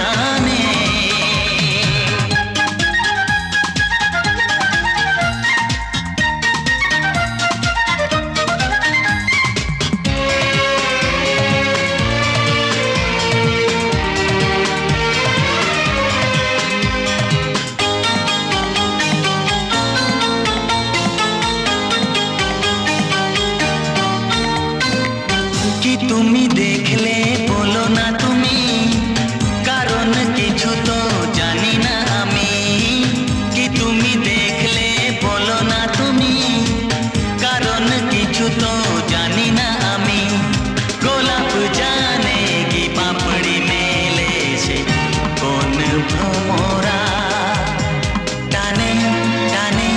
জানে। কি তুমি দেখলে বলো না তুমি, কারণ কিছু তো জানি না আমি। কি তুমি দেখলে বলো না তুমি, কারণ কিছু তো জানি না আমি। গোলাপ জানে কি পাপড়ি মেলে সে কোন ভ্রমরা, টানে টানে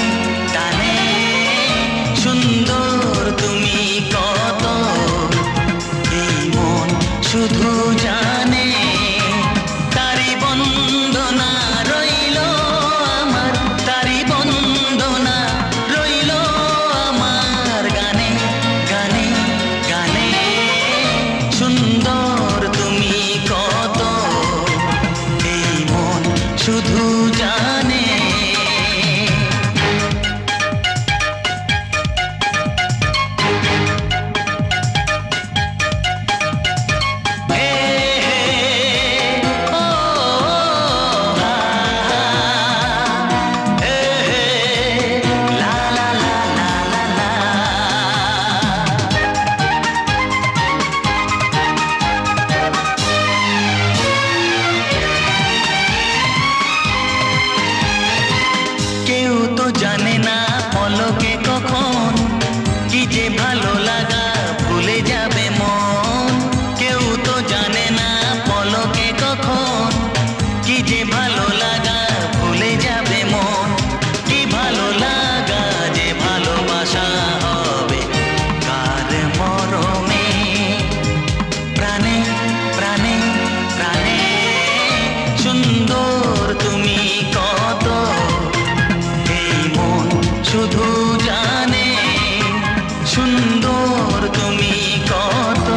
টানে সুন্দর তুমি কত, শুধু জানে। তারি বন্দনা রইল আমার, তারি বন্দনা রইল আমার গানে গানে গানে। সুন্দর তুমি কত, এই মন শুধু জানে। কেউ তো জানে না পলকে কখন কি যে ভালো লাগা ভুলে যাবে মন। কেউ তো জানে না পলকে কখন কি যে ভালো লাগা ভুলে যাবে মন। কি ভালো লাগা যে ভালোবাসা হবে কার মরমে, প্রাণে প্রাণে প্রাণে। সুন্দর তুমি কত, শুধু জানে। সুন্দর তুমি কত,